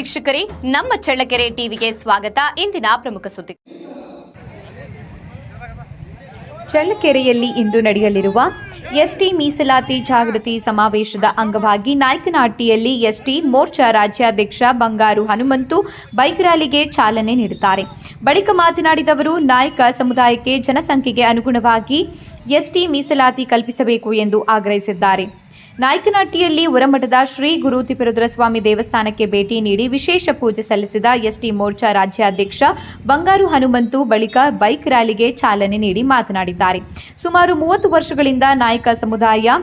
ವೀಕ್ಷಕರೇ, ನಮ್ಮ ಚಳ್ಳಕೆರೆ ಟಿವಿಗೆ ಸ್ವಾಗತ. ಇಂದಿನ ಪ್ರಮುಖ ಸುದ್ದಿ. ಚಳ್ಳಕೆರೆಯಲ್ಲಿ ಇಂದು ನಡೆಯಲಿರುವ ಎಸ್ಟಿ ಮೀಸಲಾತಿ ಜಾಗೃತಿ ಸಮಾವೇಶದ ಅಂಗವಾಗಿ ನಾಯಕನಹಟ್ಟಿಯಲ್ಲಿ ಎಸ್ಟಿ ಮೋರ್ಚಾ ರಾಜ್ಯಾಧ್ಯಕ್ಷ ಬಂಗಾರು ಹನುಮಂತು ಬೈಕ್ ರ್ಯಾಲಿಗೆ ಚಾಲನೆ ನೀಡುತ್ತಾರೆ. ಬಳಿಕ ಮಾತನಾಡಿದ ಅವರು, ನಾಯಕ ಸಮುದಾಯಕ್ಕೆ ಜನಸಂಖ್ಯೆಗೆ ಅನುಗುಣವಾಗಿ ಎಸ್ಟಿ ಮೀಸಲಾತಿ ಕಲ್ಪಿಸಬೇಕು ಎಂದು ಆಗ್ರಹಿಸಿದ್ದಾರೆ. ನಾಯಕನಹಟ್ಟಿಯಲ್ಲಿ ಹೊರಮಠದ ಶ್ರೀ ಗುರು ತಿಪ್ಪೇರುದ್ರಸ್ವಾಮಿ ದೇವಸ್ಥಾನಕ್ಕೆ ಭೇಟಿ ನೀಡಿ ವಿಶೇಷ ಪೂಜೆ ಸಲ್ಲಿಸಿದ ಎಸ್ಟಿ ಮೋರ್ಚಾ ರಾಜ್ಯಾಧ್ಯಕ್ಷ ಬಂಗಾರು ಹನುಮಂತು ಬಳಿಕ ಬೈಕ್ ರ್ಯಾಲಿಗೆ ಚಾಲನೆ ನೀಡಿ ಮಾತನಾಡಿದ್ದಾರೆ. ಸುಮಾರು 30 ವರ್ಷಗಳಿಂದ ನಾಯಕ ಸಮುದಾಯ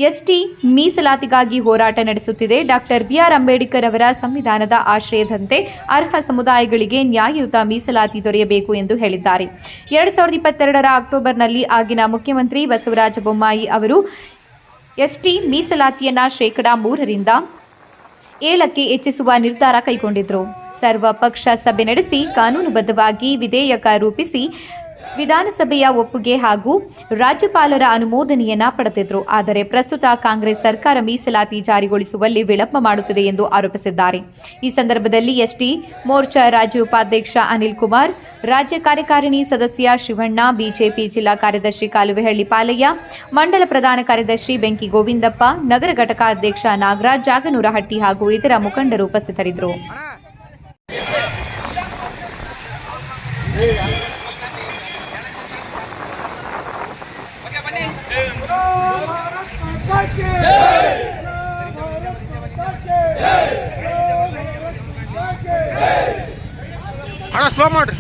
ಎಸ್ಟಿ ಮೀಸಲಾತಿಗಾಗಿ ಹೋರಾಟ ನಡೆಸುತ್ತಿದೆ. ಡಾಕ್ಟರ್ ಬಿಆರ್ ಅಂಬೇಡ್ಕರ್ ಅವರ ಸಂವಿಧಾನದ ಆಶಯದಂತೆ ಅರ್ಹ ಸಮುದಾಯಗಳಿಗೆ ನ್ಯಾಯಯುತ ಮೀಸಲಾತಿ ದೊರೆಯಬೇಕು ಎಂದು ಹೇಳಿದ್ದಾರೆ. 2022ರ ಅಕ್ಟೋಬರ್ನಲ್ಲಿ ಆಗಿನ ಮುಖ್ಯಮಂತ್ರಿ ಬಸವರಾಜ ಬೊಮ್ಮಾಯಿ ಅವರು ಎಸ್ಟಿ ಮೀಸಲಾತಿಯನ್ನು 3% 7ಕ್ಕೆ ಹೆಚ್ಚಿಸುವ ನಿರ್ಧಾರ ಕೈಗೊಂಡಿದ್ದರು. ಸರ್ವಪಕ್ಷ ಸಭೆ ನಡೆಸಿ ಕಾನೂನುಬದ್ಧವಾಗಿ ವಿಧೇಯಕ ರೂಪಿಸಿ ವಿಧಾನಸಭೆಯ ಒಪ್ಪಿಗೆ ಹಾಗೂ ರಾಜ್ಯಪಾಲರ ಅನುಮೋದನೆಯನ್ನ ಪಡೆದಿದ್ದರು. ಆದರೆ ಪ್ರಸ್ತುತ ಕಾಂಗ್ರೆಸ್ ಸರ್ಕಾರ ಮೀಸಲಾತಿ ಜಾರಿಗೊಳಿಸುವಲ್ಲಿ ವಿಳಂಬ ಮಾಡುತ್ತಿದೆ ಎಂದು ಆರೋಪಿಸಿದ್ದಾರೆ. ಈ ಸಂದರ್ಭದಲ್ಲಿ ಎಸ್ಟಿ ಮೋರ್ಚಾ ರಾಜ್ಯ ಉಪಾಧ್ಯಕ್ಷ ಅನಿಲ್ ಕುಮಾರ್, ರಾಜ್ಯ ಕಾರ್ಯಕಾರಿಣಿ ಸದಸ್ಯ ಶಿವಣ್ಣ, ಬಿಜೆಪಿ ಜಿಲ್ಲಾ ಕಾರ್ಯದರ್ಶಿ ಕಾಲುವೆಹಳ್ಳಿ ಪಾಲಯ್ಯ, ಮಂಡಲ ಪ್ರಧಾನ ಕಾರ್ಯದರ್ಶಿ ಬೆಂಕಿ ಗೋವಿಂದಪ್ಪ, ನಗರ ಘಟಕ ಅಧ್ಯಕ್ಷ ನಾಗರಾಜ್ ಜಾಗನೂರಹಟ್ಟಿ ಹಾಗೂ ಇತರ ಮುಖಂಡರು ಉಪಸ್ಥಿತರಿದ್ದರು. ಅಣ್ಣ ಸ್ಲೋ ಮಾಡ್ರಿ.